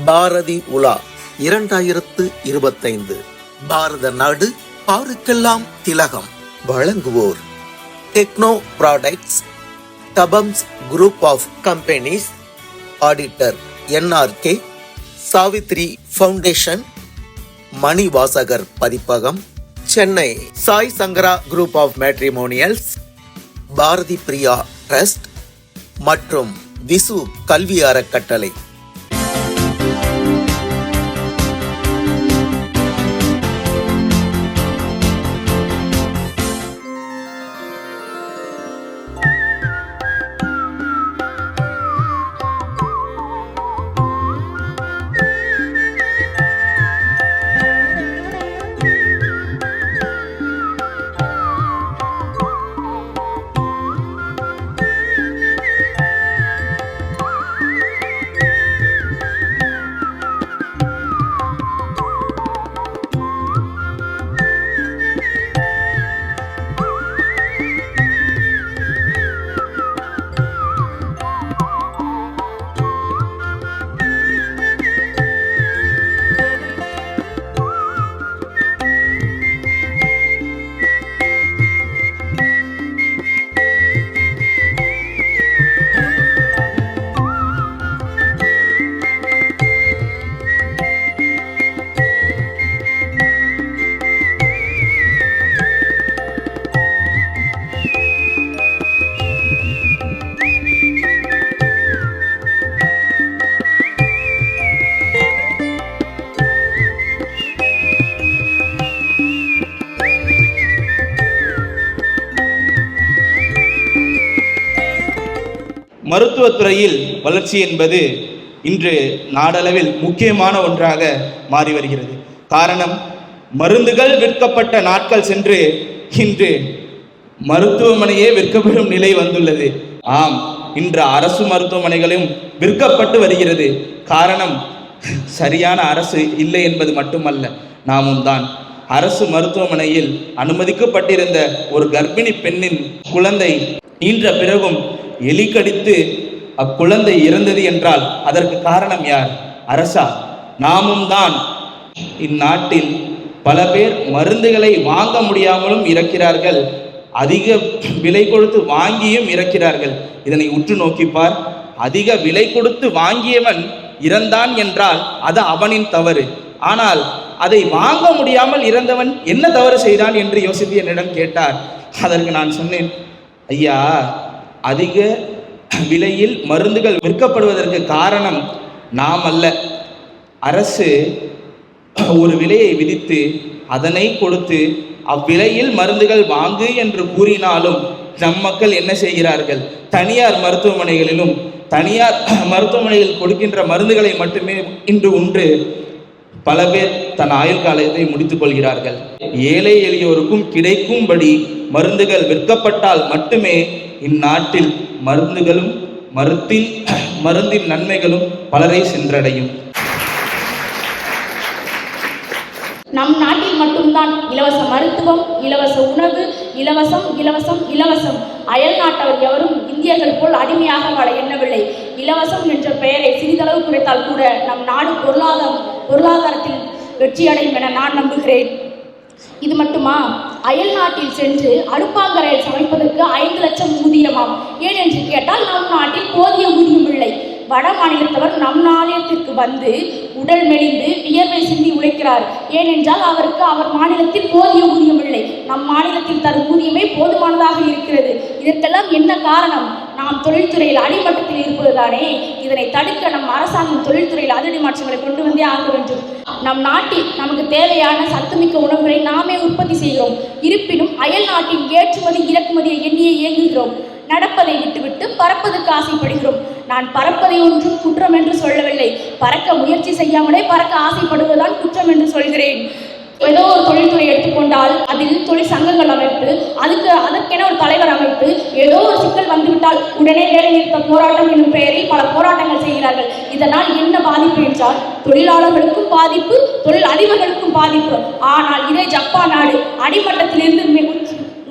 பாரதி உலா 2025 பாரத நாடு பாருக்கெல்லாம் திலகம். வழங்குவோர் டெக்னோ ப்ராடக்ட்ஸ், தபம்ஸ் group of companies, auditor NRK, Savithri foundation, Manivasagar பதிப்பகம், Chennai Sai Sankara group of matrimonials, Bharathi Priya trust மற்றும் விசு கல்வி அறக்கட்டளை. மருத்துவத்துறையில் வளர்ச்சி என்பது இன்று நாடளவில் முக்கியமான ஒன்றாக மாறி வருகிறது. காரணம், மருந்துகள் விற்கப்பட்ட நாட்கள் சென்று இன்று மருத்துவமனையே விற்கப்படும் நிலை வந்துள்ளது. ஆம், இன்று அரசு மருத்துவமனைகளும் விற்கப்பட்டு வருகிறது. காரணம், சரியான அரசு இல்லை என்பது மட்டுமல்ல, நாமும் தான். அரசு மருத்துவமனையில் அனுமதிக்கப்பட்டிருந்த ஒரு கர்ப்பிணி பெண்ணின் குழந்தை ஈன்ற பிறகும் எலி கடித்து அக்குழந்தை இறந்தது என்றால் அதற்கு காரணம் யார்? அரசா? நாமும் தான். இந்நாட்டில் பல பேர் மருந்துகளை வாங்க முடியாமலும் இறக்கிறார்கள், அதிக விலை கொடுத்து வாங்கியும் இறக்கிறார்கள். இதனை உற்று நோக்கிப்பார். அதிக விலை கொடுத்து வாங்கியவன் இறந்தான் என்றால் அது அவனின் தவறு. ஆனால் அதை வாங்க முடியாமல் இறந்தவன் என்ன தவறு செய்தான் என்று யோசித்து என்னிடம் கேட்டார். அதற்கு நான் சொன்னேன், ஐயா, அதிக விலையில் மருந்துகள் விற்கப்படுவதற்கு காரணம் நாம் அல்ல. அரசு ஒரு விலையை விதித்து அதனை கொடுத்து அவ்விலையில் மருந்துகள் வாங்கு என்று கூறினாலும் நம் மக்கள் என்ன செய்கிறார்கள்? தனியார் மருத்துவமனைகளிலும் தனியார் மருத்துவமனையில் கொடுக்கின்ற மருந்துகளை மட்டுமே இன்று உண்டு பல பேர் தன் ஆயுள் காலத்தை முடித்துக் கொள்கிறார்கள். ஏழை எளியோருக்கும் கிடைக்கும்படி மருந்துகள் விற்கப்பட்டால் மட்டுமே இந்நாட்டில் மருந்துகளும் மருந்தின் நன்மைகளும் பலரை சென்றடையும். நம் நாட்டில் மட்டும்தான் இலவச மருத்துவம், இலவச உணவு, இலவசம் இலவசம் இலவசம். அயல் நாட்டவர் எவரும் இந்தியர்கள் போல் அடிமையாக வாழ எண்ணவில்லை. இலவசம் என்ற பெயரை சிறிதளவு குறைத்தால் கூட நம் நாடு பொருளாதாரத்தில் வெற்றியடையும் என நான் நம்புகிறேன். இது மட்டுமா, அயல் நாட்டில் சென்று அடுப்பாங்கரையில் சமைப்பதற்கு 5 லட்சம் ஊதியமாம். ஏன் என்று கேட்டால் நம் நாட்டில் போதிய ஊதியம் இல்லை. வட மாநிலத்தவர் நம் மாநிலத்திற்கு வந்து உடல் மெலிந்து வியர்வை சிந்தி உழைக்கிறார். ஏனென்றால் அவருக்கு அவர் மாநிலத்தில் போதிய ஊதியம் இல்லை. நம் மாநிலத்தில் தரும் ஊதியமே போதுமானதாக இருக்கிறது. இதற்கெல்லாம் என்ன காரணம்? நாம் தொழில்துறையில் அடிமட்டத்தில் இருப்பதுதானே. இதனை தடுக்க நம் அரசாங்கம் தொழில்துறையில் அதிரடி மாற்றங்களை கொண்டு வந்தே ஆக வேண்டும். நம் நாட்டில் நமக்கு தேவையான சத்துமிக்க உணவுகளை நாமே உற்பத்தி செய்கிறோம். இருப்பினும் அயல் நாட்டின் ஏற்றுமதி இறக்குமதியை எண்ணியே இயங்குகிறோம். நடப்பதை விட்டுவிட்டு பறப்பதற்கு ஆசைப்படுகிறோம். நான் பறப்பதை ஒன்றும் குற்றம் என்று சொல்லவில்லை. பறக்க முயற்சி செய்யாமலே பறக்க ஆசைப்படுவதுதான் குற்றம் என்று சொல்கிறேன். ஏதோ ஒரு தொழில்துறை எடுத்துக்கொண்டால் அதில் தொழிற்சங்கங்கள் அமைப்பு, அதற்கென ஒரு தலைவர் அமைப்பு, ஏதோ ஒரு சிக்கல் வந்துவிட்டால் உடனே வேலை நிறுத்த போராட்டம் என்னும் பெயரில் பல போராட்டங்கள் செய்கிறார்கள். இதனால் என்ன பாதிப்பு என்றால் தொழிலாளர்களுக்கும் பாதிப்பு, தொழில் அதிபர்களுக்கும் பாதிப்பு. ஆனால் இதே ஜப்பான் நாடு அடிமட்டத்திலிருந்து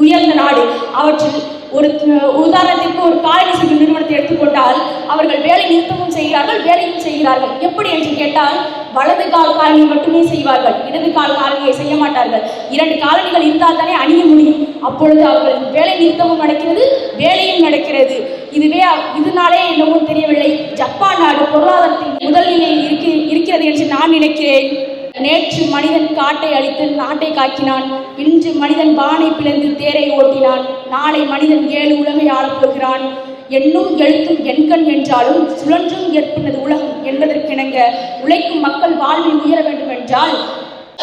உயர்ந்த நாடு. அவற்றில் ஒரு உதாரணத்திற்கு ஒரு காலனி செய்யும் நிறுவனத்தை எடுத்துக்கொண்டால் அவர்கள் வேலை நிறுத்தமும் செய்கிறார்கள், வேலையும் செய்கிறார்கள். எப்படி என்று கேட்டால் வலது கால் காலனி மட்டுமே செய்வார்கள், இடது கால் காலனியை செய்ய மாட்டார்கள். 2 காலனிகள் இருந்தால் தானே அணிய முடியும். அப்பொழுது அவர்கள் வேலை நிறுத்தமும் நடக்கிறது, வேலையும் நடக்கிறது. இதனாலே என்னவோ தெரியவில்லை, ஜப்பான் நாடு பொருளாதாரத்தில் முதல் நிலையில் இருக்கிறது என்று நான் நினைக்கிறேன். நேற்று மனிதன் காட்டை அழித்து நாட்டை காக்கினான், இன்று மனிதன் வானை பிளந்து தேரை ஓட்டினான், நாளை மனிதன் 7 உலகை ஆளப்போகிறான். எண்ணும் எழுத்தும் எண்கண் என்றாலும் சுழன்றும் ஏற்பட்டது உலகம் என்பதற்கிணங்க உழைக்கும் மக்கள் வாழ்வில் உயர வேண்டும் என்றால்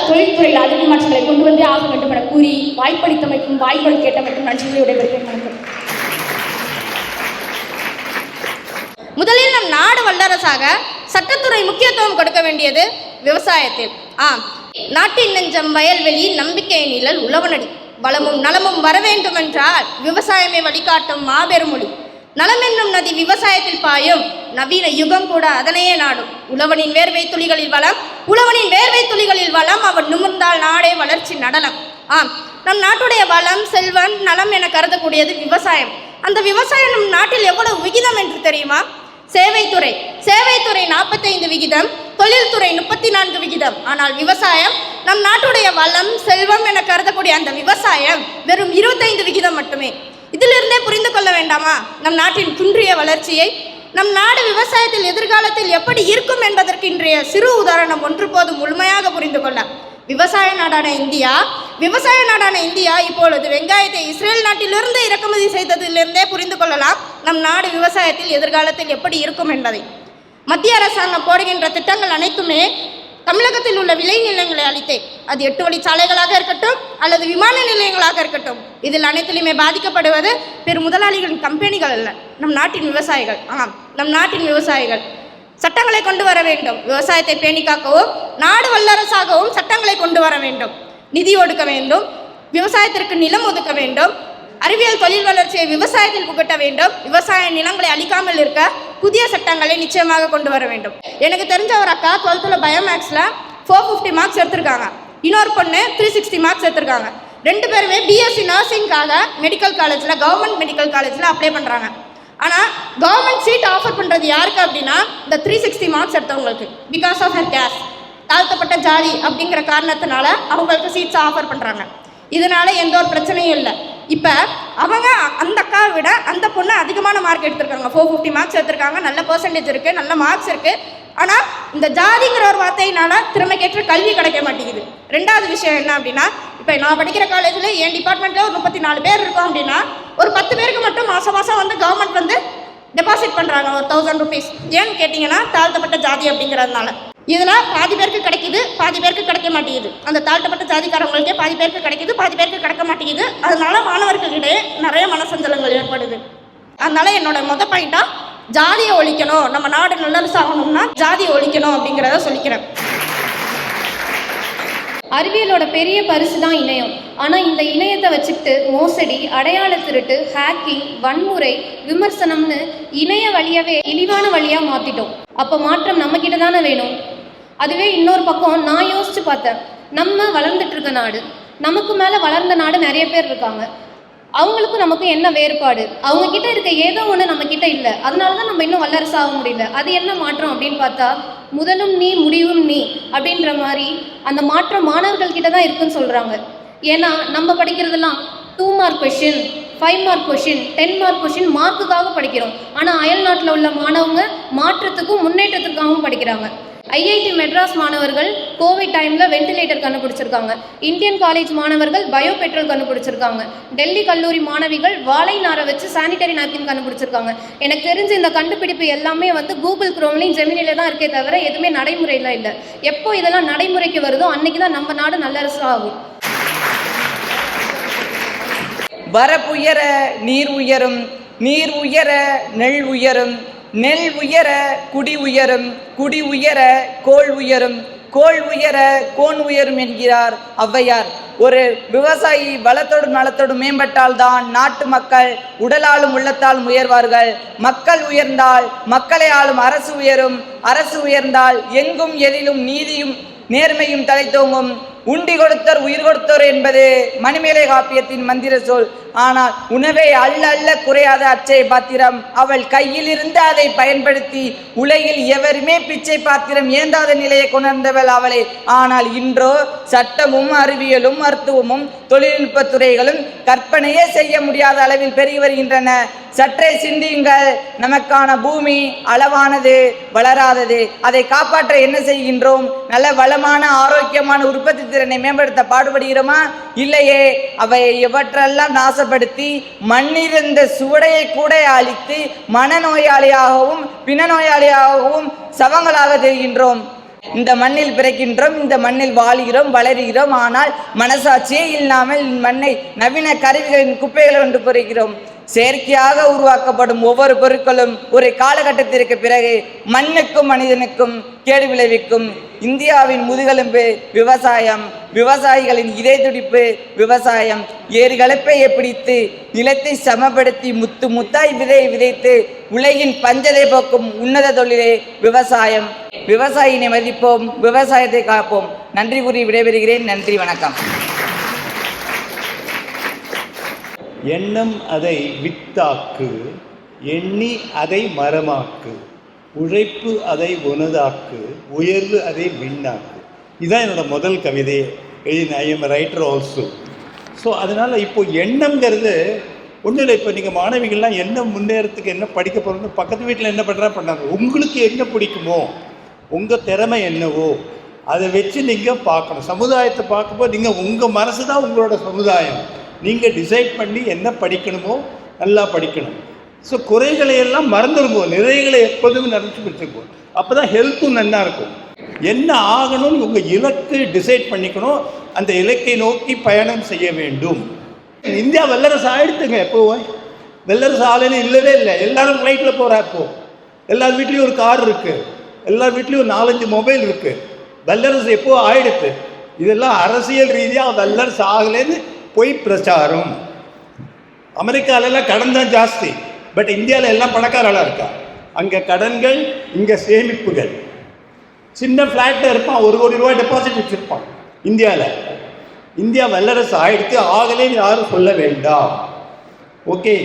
தொழில்துறையில் அதிக மாற்றங்களை கொண்டு வந்தே ஆக வேண்டும் என கூறி வாய்ப்பளித்தமைக்கும் வாய்ப்புகள் கேட்டமைக்கும் நன்றிகளை விடைபெறுகிறேன். முதலில் நம் நாடு வல்லரசாக சட்டத்துறை முக்கியத்துவம் கொடுக்க வேண்டியது விவசாயத்தில். நாட்டின் நெஞ்சம் வயல்வெளி, நம்பிக்கை நிழல் உழவனடி. வளமும் நலமும் வர வேண்டுமென்றால் விவசாயமே வழிகாட்டும் மாபெரும் மொழி. நலம் என்னும் நதி விவசாயத்தில் பாயும், நவீன யுகம் கூட அதனையே நாடும். உழவனின் வேர்வை துளிகளில் வளம், உழவனின் வேர்வை துளிகளில் வளம், அவன் நிமிர்ந்தால் நாடே வளர்ச்சி நடனம். நம் நாட்டுடைய வளம், செல்வம், நலம் என கருதக்கூடியது விவசாயம். அந்த விவசாயம் நம் நாட்டில் எவ்வளவு விகிதம் என்று தெரியுமா? சேவைத்துறை 45%, தொழில்துறை 34%. ஆனால் விவசாயம், நம் நாட்டுடைய வளம், செல்வம் என கருதக்கூடிய அந்த விவசாயம் வெறும் 25% மட்டுமே. இதிலிருந்தே புரிந்து கொள்ள வேண்டாமா நம் நாட்டின் குன்றிய வளர்ச்சியை? நம் நாடு விவசாயத்தில் எதிர்காலத்தில் எப்படி இருக்கும் என்பதற்கு இன்றைய சிறு உதாரணம் ஒன்று போதும் முழுமையாக புரிந்து கொள்ள. விவசாய நாடான இந்தியா இப்பொழுது வெங்காயத்தை இஸ்ரேல் நாட்டிலிருந்து இறக்குமதி செய்ததிலிருந்தே புரிந்து கொள்ளலாம் நம் நாடு விவசாயத்தில் எதிர்காலத்தில் எப்படி இருக்கும் என்பதை. மத்திய அரசாங்கம் போடுகின்ற திட்டங்கள் அனைத்துமே தமிழகத்தில் உள்ள விளைநிலங்களை அளித்தே, அது 8 வழிச்சாலைகளாக இருக்கட்டும் அல்லது விமான நிலையங்களாக இருக்கட்டும், இதில் அனைத்திலுமே பாதிக்கப்படுவது பெரு முதலாளிகளின் கம்பெனிகள் அல்ல, நம் நாட்டின் விவசாயிகள். நம் நாட்டின் விவசாயிகள். சட்டங்களை கொண்டு வர வேண்டும். விவசாயத்தை பேணி காக்கவும் நாடு வல்லரசாகவும் சட்டங்களை கொண்டு வர வேண்டும். நிதி ஒதுக்க வேண்டும், விவசாயத்திற்கு நிலம் ஒதுக்க வேண்டும், அறிவியல் தொழில் வளர்ச்சியை விவசாயத்தில் புகட்ட வேண்டும், விவசாய நிலங்களை அழிக்காமல் இருக்க புதிய சட்டங்களை நிச்சயமாக கொண்டு வர வேண்டும். எனக்கு தெரிஞ்ச ஒரு அக்கா 12th பயோமேக்ஸில் 450 மார்க்ஸ் எடுத்திருக்காங்க. இன்னொரு பொண்ணு 360 மார்க்ஸ் எடுத்திருக்காங்க. 2 பேருமே பிஎஸ்சி நர்சிங்காக மெடிக்கல் காலேஜில், கவர்மெண்ட் மெடிக்கல் காலேஜில் அப்ளை பண்ணுறாங்க. ஆனால் கவர்மெண்ட் சீட் ஆஃபர் பண்ணுறது யாருக்கு அப்படின்னா இந்த 360 மார்க்ஸ் எடுத்தவங்களுக்கு. பிகாஸ் ஆஃப் ஹர் கேஸ்ட், தாழ்த்தப்பட்ட ஜாதி அப்படிங்கிற காரணத்தினால அவங்களுக்கு சீட்ஸ் ஆஃபர் பண்ணுறாங்க. இதனால எந்த ஒரு பிரச்சனையும் இல்லை. இப்போ அவங்க அந்த அக்காவை விட அந்த பொண்ணு அதிகமான மார்க் எடுத்திருக்காங்க. 450 மார்க்ஸ் எடுத்திருக்காங்க. நல்ல பர்சன்டேஜ் இருக்குது, நல்ல மார்க்ஸ் இருக்குது. ஆனால் இந்த ஜாதிங்கிற ஒரு வார்த்தையினால திறமைக்கேற்ற கல்வி கிடைக்க மாட்டேங்குது. 2வது விஷயம் என்ன அப்படின்னா, இப்போ நான் படிக்கிற காலேஜில் என் டிபார்ட்மெண்ட்டில் ஒரு 34 பேர் இருக்கோம் அப்படின்னா ஒரு 10 பேருக்கு மட்டும் மாதம் வந்து கவர்மெண்ட் வந்து டெபாசிட் பண்ணுறாங்க ஒரு 1000 rupees. ஏன்னு கேட்டிங்கன்னா தாழ்த்தப்பட்ட ஜாதி அப்படிங்கிறதுனால. இதனால் பாதி பேருக்கு கிடைக்குது, பாதி பேருக்கு கிடைக்க மாட்டேங்குது. அந்த தாழ்த்தப்பட்ட ஜாதிக்காரங்களுக்கே பாதி பேருக்கு கிடைக்குது, பாதி பேருக்கு கிடைக்க மாட்டேங்குது. அதனால மாணவர்களிடையே நிறைய மனசஞ்சலங்கள் ஏற்படுது. அதனால என்னோட பாயிண்டாக ஜாதியை ஒழிக்கணும், நம்ம நாடு நல்லரசாகணும்னா ஜாதியை ஒழிக்கணும் அப்படிங்கிறத சொல்லிக்கிறேன். அறிவியலோட பெரிய பரிசு தான் இணையம். ஆனால் இந்த இணையத்தை வச்சுக்கிட்டு மோசடி, அடையாள திருட்டு, ஹேக்கிங், வன்முறை, விமர்சனம்னு இணைய வழியாவே இழிவான வழியாக மாற்றிட்டோம். அப்போ மாற்றம் நம்மக்கிட்ட தானே வேணும். அதுவே இன்னொரு பக்கம் நான் யோசிச்சு பார்த்தேன். நம்ம வளர்ந்துட்டு இருக்க நாடு, நமக்கு மேலே வளர்ந்த நாடு நிறைய பேர் இருக்காங்க. அவங்களுக்கும் நமக்கும் என்ன வேறுபாடு? அவங்க கிட்ட இருக்க ஏதோ ஒன்று நம்ம கிட்ட இல்லை. அதனால தான் நம்ம இன்னும் வல்லரசாக முடியல. அது என்ன மாற்றம் அப்படின்னு பார்த்தா, முதலும் நீ முடிவும் நீ அப்படின்ற மாதிரி அந்த மாற்றம் மாணவர்கள் கிட்ட தான் இருக்குன்னு சொல்கிறாங்க. ஏன்னா நம்ம படிக்கிறதெல்லாம் 2 mark question, 5 mark question, 10 mark question மார்க்குக்காக படிக்கிறோம். ஆனால் அயல் நாட்டில் உள்ள மாணவங்க மாற்றத்துக்கும் முன்னேற்றத்துக்காகவும் படிக்கிறாங்க. ஐஐடி மெட்ராஸ் மாணவர்கள் கோவிட் டைமில் வெண்டிலேட்டர் கண்டுபிடிச்சிருக்காங்க. இந்தியன் காலேஜ் மாணவர்கள் பயோ பெட்ரோல் கண்டுபிடிச்சிருக்காங்க. டெல்லி கல்லூரி மாணவிகள் வாழை நாரை வச்சு சானிடரி நாப்கின் கண்டுபிடிச்சிருக்காங்க. எனக்கு தெரிஞ்ச இந்த கண்டுபிடிப்பு எல்லாமே வந்து கூகுள் குரோம்லையும் ஜெமினில தான் இருக்கே தவிர எதுவுமே நடைமுறையில் இல்லை. எப்போ இதெல்லாம் நடைமுறைக்கு வருதோ அன்னைக்கு தான் நம்ம நாடு நல்லரசு ஆகும். வரப்புயர நீர் உயரும், நீர் உயர நெல் உயரும், நெல் உயர குடி உயரும், குடி உயர கோள் உயரும், கோள் உயர கோன் உயரும் என்கிறார் ஔவையார். ஒரு விவசாயி வளத்தோடும் நலத்தோடும் மேம்பட்டால்தான் நாட்டு மக்கள் உடலாலும் உள்ளத்தாலும் உயர்வார்கள். மக்கள் உயர்ந்தால் மக்களை ஆளும் அரசு உயரும், அரசு உயர்ந்தால் எங்கும் எதிலும் நீதியும் நேர்மையும் தலைத்தோங்கும். உண்டி கொடுத்தோர் உயிர் கொடுத்தோர் என்பது மணிமேலை காப்பியத்தின் மந்திர சொல். ஆனால் உணவை அள்ள அள்ள குறையாத அச்சை பாத்திரம். அவள் கையில் இருந்து அதை பயன்படுத்தி உலகில் எவருமே பிச்சை பாத்திரம் ஏந்தாத நிலையை கொணர்ந்தவள் அவளே. ஆனால் இன்றோ சட்டமும் அறிவியலும் மருத்துவமும் தொழில்நுட்ப துறைகளும் கற்பனையே செய்ய முடியாத அளவில் பெருகி வருகின்றன. சற்றே சிந்தியுங்கள். நமக்கான பூமி அளவானது, வளராதது. அதை காப்பாற்ற என்ன செய்கின்றோம்? நல்ல வளமான ஆரோக்கியமான உற்பத்தி திறனை மேம்படுத்த பாடுபடுகிறோமா? இல்லையே. அவை எவற்றெல்லாம் நாசப்படுத்தி மண்ணிருந்த சுவடையை கூட அழித்து மனநோயாளியாகவும் பிணநோயாளியாகவும் சவங்களாக தெரிகின்றோம். இந்த மண்ணில் பிறக்கின்றோம், இந்த மண்ணில் வாழ்கிறோம், வளர்கிறோம். ஆனால் மனசாட்சியே இல்லாமல் மண்ணை நவீன கருவிகளின் குப்பைகள் கொண்டு பொறுக்கிறோம். செயற்கையாக உருவாக்கப்படும் ஒவ்வொரு பொருட்களும் ஒரு காலகட்டத்திற்கு பிறகு மண்ணுக்கும் மனிதனுக்கும் கேடு விளைவிக்கும். இந்தியாவின் முதுகெலும்பு விவசாயம், விவசாயிகளின் இதய துடிப்பு விவசாயம். ஏறுகலப்பையை பிடித்து நிலத்தை சமப்படுத்தி முத்து முத்தாய் விதையை விதைத்து உலகின் பஞ்சதை போக்கும் உன்னத தொழிலே விவசாயம். விவசாயினை மதிப்போம், விவசாயத்தை காப்போம். நன்றி கூறி விடைபெறுகிறேன். நன்றி, வணக்கம். எண்ணம் அதை வித்தாக்கு, எண்ணி அதை மரமாக்கு, உழைப்பு அதை உனதாக்கு, உயர்வு அதை விண்ணாக்கு. இதுதான் என்னோடய முதல் கவிதையே. I am writer also. So அதனால் இப்போது எண்ணம்ங்கிறது ஒன்றும் இல்லை. இப்போ நீங்கள் மாணவிகள்லாம் என்ன முன்னேறத்துக்கு என்ன படிக்க போகிறோன்னு பக்கத்து வீட்டில் என்ன பண்ணுறாங்க. உங்களுக்கு என்ன பிடிக்குமோ, உங்கள் திறமை என்னவோ அதை வச்சு நீங்கள் பார்க்கணும். சமுதாயத்தை பார்க்கும்போது நீங்கள் உங்கள் மனசு தான் உங்களோட சமுதாயம். நீங்கள் டிசைட் பண்ணி என்ன படிக்கணுமோ நல்லா படிக்கணும். ஸோ குறைகளை எல்லாம் மறந்துடுவோம், நிறைகளை எப்போதுமே நினச்சி பிடிச்சிருப்போம். அப்போ தான் ஹெல்த்தும் நல்லா இருக்கும். என்ன ஆகணும்னு உங்கள் இலக்கு டிசைட் பண்ணிக்கணும். அந்த இலக்கை நோக்கி பயணம் செய்ய வேண்டும். இந்தியா வல்லரசு ஆகிடுத்துங்க. எப்போவும் வல்லரசு ஆலைன்னு இல்லவே இல்லை. எல்லாரும் ஃப்ளைட்டில் போகிறாப்போ, எல்லார் வீட்லேயும் ஒரு கார் இருக்குது, எல்லார் வீட்லேயும் ஒரு 4-5 மொபைல் இருக்குது. வல்லரசு எப்போ ஆகிடுது. இதெல்லாம் அரசியல் ரீதியாக வல்லரசு ஆகலைன்னு பொய் பிரச்சாரம். அமெரிக்காவிலலாம் கடன் தான் ஜாஸ்தி, பட் இந்தியாவில் எல்லாம் பணக்காரர்களாக இருக்கா. அங்கே கடன்கள், இங்கே சேமிப்புகள். சின்ன ஃப்ளாட்டில் இருப்பான், 1 கோடி ரூபாய் டெபாசிட் வச்சுருப்பான். இந்தியாவில் இந்தியா வல்லரசு ஆகிடுத்து, ஆகலேன்னு யாரும் சொல்ல வேண்டாம். Okay,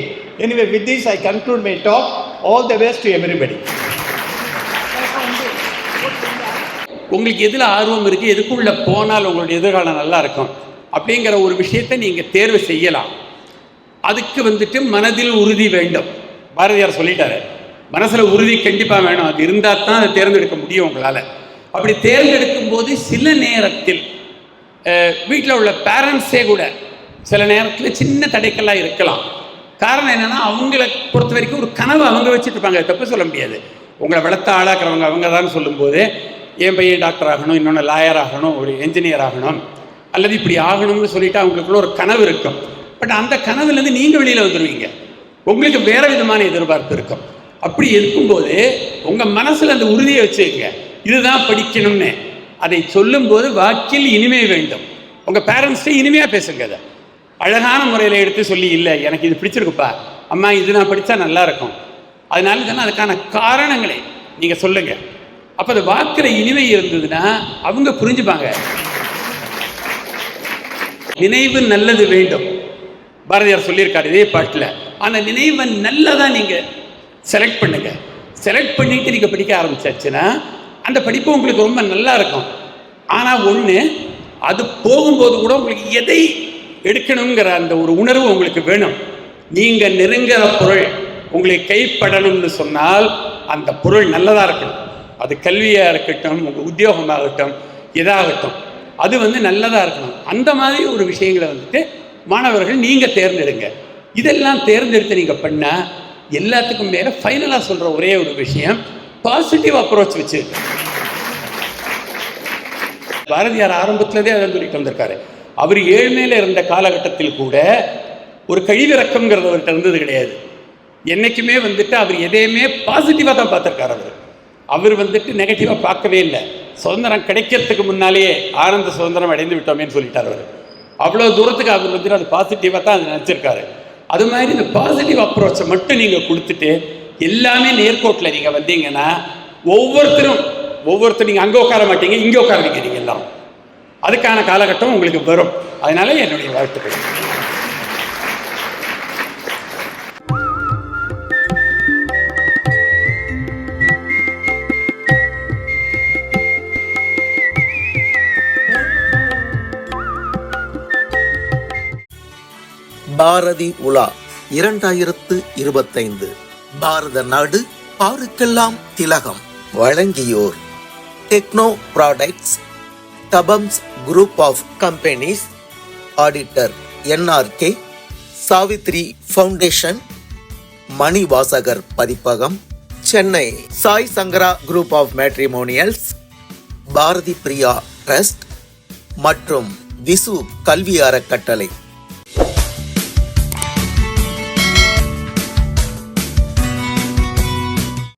anyway with this I conclude my talk. All the best to everybody. உங்களுக்கு எதில் ஆர்வம் இருக்குது, எதுக்குள்ளே போனால் உங்களுடைய எதிர்காலம் நல்லா இருக்கும் அப்படிங்கிற ஒரு விஷயத்தை நீங்கள் தேர்வு செய்யலாம். அதுக்கு மனதில் உறுதி வேண்டும். பாரதியார் சொல்லிட்டாரு, மனசில் உறுதி கண்டிப்பாக வேணும். அது இருந்தால் தான் அதை தேர்ந்தெடுக்க முடியும் உங்களால். அப்படி தேர்ந்தெடுக்கும் போது சில நேரத்தில் வீட்டில் உள்ள பேரண்ட்ஸே கூட சில நேரத்தில் சின்ன தடைக்கெல்லாம் இருக்கலாம். காரணம் என்னென்னா, அவங்கள பொறுத்த வரைக்கும் ஒரு கனவு அவங்க வச்சுட்டு இருப்பாங்க. தப்பு சொல்ல முடியாது. உங்களை வளர்த்த ஆளாக்குறவங்க அவங்க தான் சொல்லும்போது, என் பையன் டாக்டர் ஆகணும், இன்னொன்று லாயர் ஆகணும், ஒரு என்ஜினியர் ஆகணும், அல்லது இப்படி ஆகணும்னு சொல்லிட்டு அவங்களுக்குள்ள ஒரு கனவு இருக்கும். பட் அந்த கனவுலேருந்து நீங்கள் வெளியில் வந்துடுவீங்க. உங்களுக்கு வேறு விதமான எதிர்பார்ப்பு இருக்கும். அப்படி இருக்கும்போது உங்கள் மனசில் அந்த உறுதியை வச்சுக்கங்க, இதுதான் படிக்கணும்னு. அதை சொல்லும்போது வாக்கில் இனிமை வேண்டும். உங்கள் பேரண்ட்ஸ்ட்டே இனிமையாக பேசுங்க. அதை அழகான முறையில் எடுத்து சொல்லி, இல்லை எனக்கு இது பிடிச்சிருக்குப்பா அம்மா, இது நான் படித்தா நல்லாயிருக்கும், அதனால தானே அதுக்கான காரணங்களை நீங்கள் சொல்லுங்கள். அப்போ அது வாக்கில் இனிமை இருந்ததுன்னா அவங்க புரிஞ்சுப்பாங்க. நினைவு நல்லது வேண்டும், பாரதியார் சொல்லியிருக்காரு இதே பாட்டில். ஆனால் நினைவை நல்லதாக நீங்கள் செலக்ட் பண்ணுங்கள். செலக்ட் பண்ணிவிட்டு நீங்கள் படிக்க ஆரம்பிச்சாச்சுன்னா அந்த படிப்பு உங்களுக்கு ரொம்ப நல்லா இருக்கும். ஆனால் ஒன்று, அது போகும்போது கூட உங்களுக்கு எதை எடுக்கணுங்கிற அந்த ஒரு உணர்வு உங்களுக்கு வேணும். நீங்கள் நெருங்குற பொருள் உங்களுக்கு கைப்படணும்னு சொன்னால் அந்த பொருள் நல்லதாக இருக்கணும். அது கல்வியாக இருக்கட்டும், உங்கள் உத்தியோகமாகட்டும், எதாகட்டும், அது நல்லதாக இருக்கணும். அந்த மாதிரி ஒரு விஷயங்களை மாணவர்கள் நீங்கள் தேர்ந்தெடுங்க. இதெல்லாம் தேர்ந்தெடுத்து நீங்கள் பண்ணால் எல்லாத்துக்கும் மேலே ஃபைனலாக சொல்கிற ஒரே ஒரு விஷயம், பாசிட்டிவ் அப்ரோச் வச்சு. பாரதியார் ஆரம்பத்திலே அதை சொல்லிட்டு வந்திருக்காரு. அவர் ஏழ்மையில் இருந்த காலகட்டத்தில் கூட ஒரு கழிவிறக்கம்ங்கிறது அவர்கிட்ட இருந்தது கிடையாது. என்றைக்குமே அவர் எதையுமே பாசிட்டிவாக தான் பார்த்துருக்காரு. அவர் நெகட்டிவாக பார்க்கவே இல்லை. சுதந்திரம் கிடைக்கிறதுக்கு முன்னாலேயே ஆனந்த சுதந்திரம் அடைந்து விட்டோமேன்னு சொல்லிட்டார் அவர். அவ்வளோ தூரத்துக்கு அவர் அது பாசிட்டிவாக தான் அது நினச்சிருக்காரு. அது மாதிரி இந்த பாசிட்டிவ் அப்ரோச்சை மட்டும் நீங்கள் கொடுத்துட்டு எல்லாமே நேர்கோட்டில் நீங்கள் வந்தீங்கன்னா ஒவ்வொருத்தரும் நீங்கள் அங்கே உட்கார மாட்டீங்க, இங்கே உட்காருவீங்க. நீங்கள் எல்லாம் அதுக்கான காலகட்டம் உங்களுக்கு வரும். அதனால என்னுடைய வாழ்த்துக்கள். பாரதி உலா 2025 பாரத நாடு பாருக்கெல்லாம் திலகம் வழங்கியோர் டெக்னோ ப்ராடக்ட்ஸ், தபம்ஸ் group of companies, auditor NRK, Savithri foundation, Manivasagar பதிப்பகம், Chennai Sai Sankara group of matrimonials, Bharathi Priya trust மற்றும் விசு கல்வி அறக்கட்டளை.